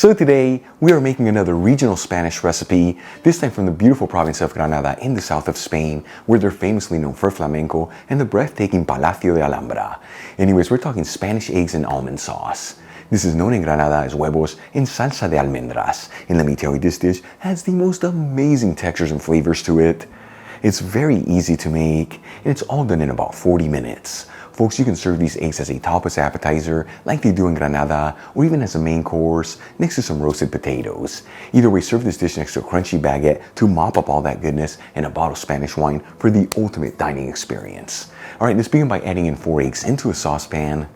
So today, we are making another regional Spanish recipe, this time from the beautiful province of Granada in the south of Spain, where they're famously known for flamenco and the breathtaking Palacio de Alhambra. Anyways, we're talking Spanish eggs and almond sauce. This is known in Granada as huevos en salsa de almendras, and let me tell you, this dish has the most amazing textures and flavors to it. It's very easy to make, and it's all done in about 40 minutes. Folks, you can serve these eggs as a tapas appetizer, like they do in Granada, or even as a main course, next to some roasted potatoes. Either way, serve this dish next to a crunchy baguette to mop up all that goodness and a bottle of Spanish wine for the ultimate dining experience. Alright, let's begin by adding in 4 eggs into a saucepan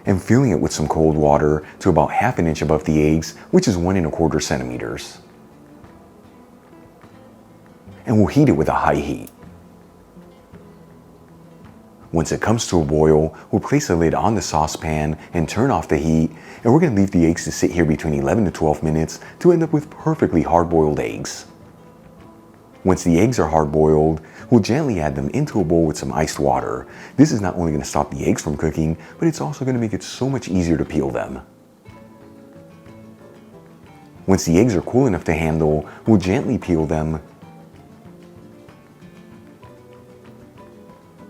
and filling it with some cold water to about ½ an inch above the eggs, which is 1 1/4 centimeters. And we'll heat it with a high heat. Once it comes to a boil, we'll place the lid on the saucepan and turn off the heat, and we're going to leave the eggs to sit here between 11 to 12 minutes to end up with perfectly hard-boiled eggs. Once the eggs are hard-boiled, we'll gently add them into a bowl with some iced water. This is not only going to stop the eggs from cooking, but it's also going to make it so much easier to peel them. Once the eggs are cool enough to handle, we'll gently peel them.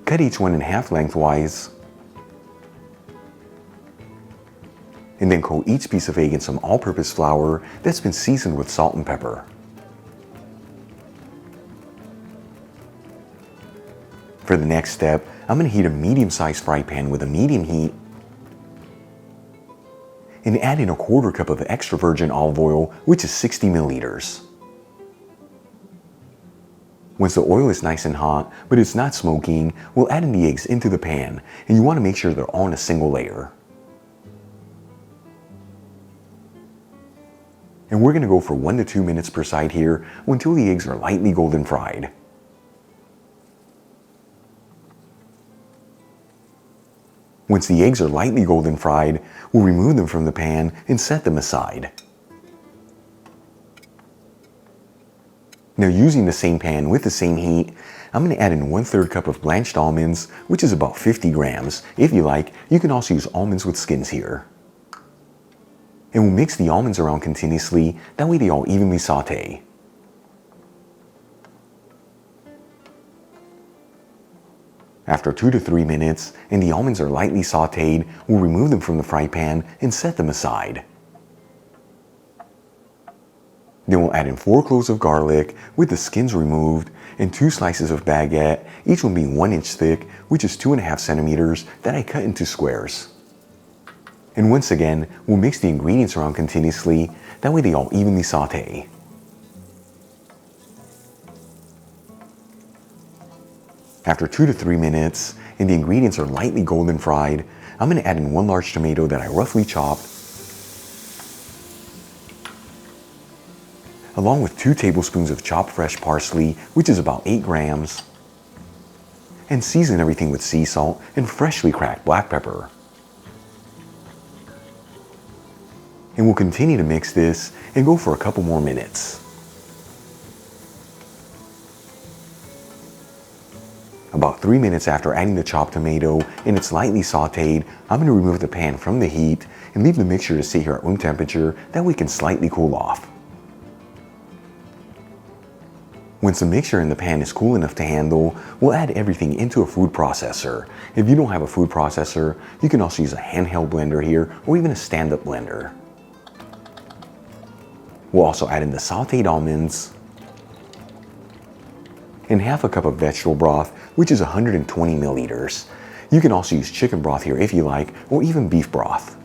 Cut each one in half lengthwise, and then coat each piece of egg in some all-purpose flour that's been seasoned with salt and pepper. For the next step, I'm going to heat a medium-sized fry pan with a medium heat and add in a 1/4 cup of extra virgin olive oil, which is 60 milliliters. Once the oil is nice and hot, but it's not smoking, we'll add in the eggs into the pan, and you want to make sure they're all in a single layer. And we're going to go for 1 to 2 minutes per side here until the eggs are lightly golden fried. Once the eggs are lightly golden fried, we'll remove them from the pan and set them aside. Now, using the same pan with the same heat, I'm going to add in 1/3 cup of blanched almonds, which is about 50 grams. If you like, you can also use almonds with skins here. And we'll mix the almonds around continuously, that way they all evenly saute. After 2 to 3 minutes, and the almonds are lightly sauteed, we'll remove them from the fry pan and set them aside. Then we'll add in 4 cloves of garlic with the skins removed and 2 slices of baguette, each one being 1 inch thick, which is 2½ centimeters that I cut into squares. And once again, we'll mix the ingredients around continuously, that way they all evenly saute. After 2 to 3 minutes, and the ingredients are lightly golden fried, I'm going to add in 1 large tomato that I roughly chopped, along with 2 tablespoons of chopped fresh parsley, which is about 8 grams, and season everything with sea salt and freshly cracked black pepper. And we'll continue to mix this and go for a couple more minutes. About 3 minutes after adding the chopped tomato and it's lightly sauteed, I'm going to remove the pan from the heat and leave the mixture to sit here at room temperature, that way it can slightly cool off. Once the mixture in the pan is cool enough to handle, we'll add everything into a food processor. If you don't have a food processor, you can also use a handheld blender here or even a stand-up blender. We'll also add in the sauteed almonds and ½ a cup of vegetable broth, which is 120 milliliters. You can also use chicken broth here if you like, or even beef broth.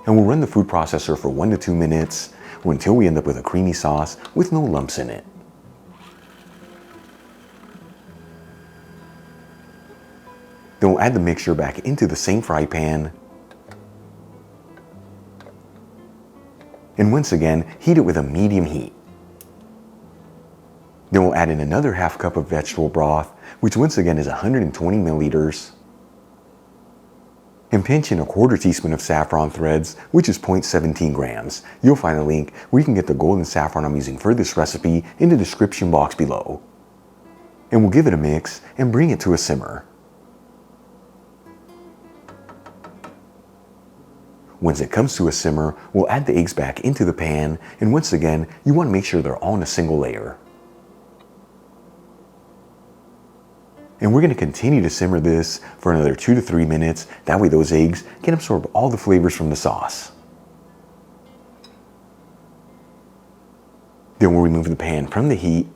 And we'll run the food processor for 1 to 2 minutes, or until we end up with a creamy sauce with no lumps in it. Then we'll add the mixture back into the same fry pan, and once again, heat it with a medium heat. Then we'll add in another ½ cup of vegetable broth, which once again is 120 milliliters, and pinch in a 1/4 teaspoon of saffron threads, which is 0.17 grams. You'll find a link where you can get the golden saffron I'm using for this recipe in the description box below. And we'll give it a mix and bring it to a simmer. Once it comes to a simmer, we'll add the eggs back into the pan, and once again, you want to make sure they're all in a single layer. And we're going to continue to simmer this for another 2 to 3 minutes. That way those eggs can absorb all the flavors from the sauce. Then we'll remove the pan from the heat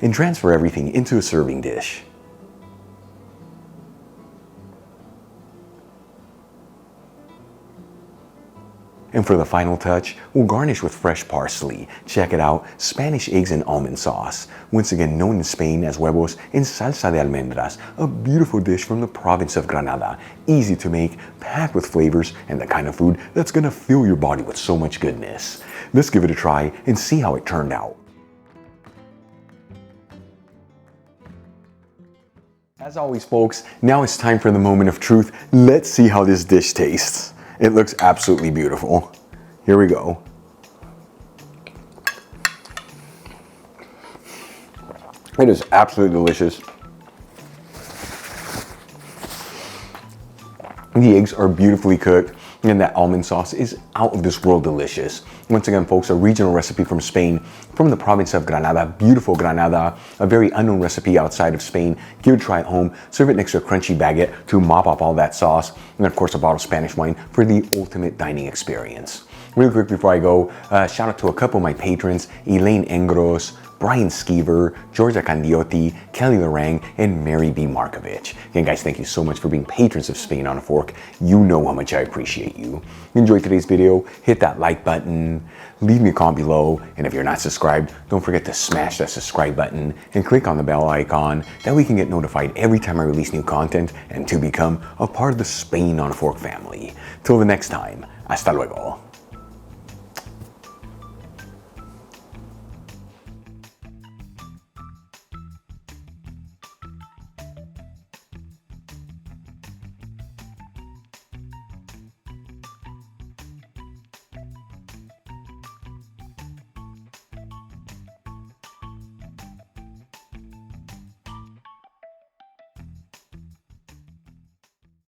and transfer everything into a serving dish. And for the final touch, we'll garnish with fresh parsley. Check it out, Spanish eggs and almond sauce. Once again known in Spain as huevos en salsa de almendras, a beautiful dish from the province of Granada. Easy to make, packed with flavors, and the kind of food that's gonna fill your body with so much goodness. Let's give it a try and see how it turned out. As always, folks, now it's time for the moment of truth. Let's see how this dish tastes. It looks absolutely beautiful. Here we go. It is absolutely delicious. The eggs are beautifully cooked, and that almond sauce is out of this world delicious. Once again, folks, a regional recipe from Spain, from the province of Granada, beautiful Granada, a very unknown recipe outside of Spain. Give it a try at home, serve it next to a crunchy baguette to mop up all that sauce, and of course a bottle of Spanish wine for the ultimate dining experience. Really quick before I go, shout out to a couple of my patrons, Elaine Engros, Brian Skeever, Georgia Candiotti, Kelly Lorang, and Mary B. Markovich. Again, guys, thank you so much for being patrons of Spain on a Fork. You know how much I appreciate you. Enjoyed today's video, hit that like button, leave me a comment below, and if you're not subscribed, don't forget to smash that subscribe button and click on the bell icon. That way you can get notified every time I release new content and to become a part of the Spain on a Fork family. Till the next time, hasta luego.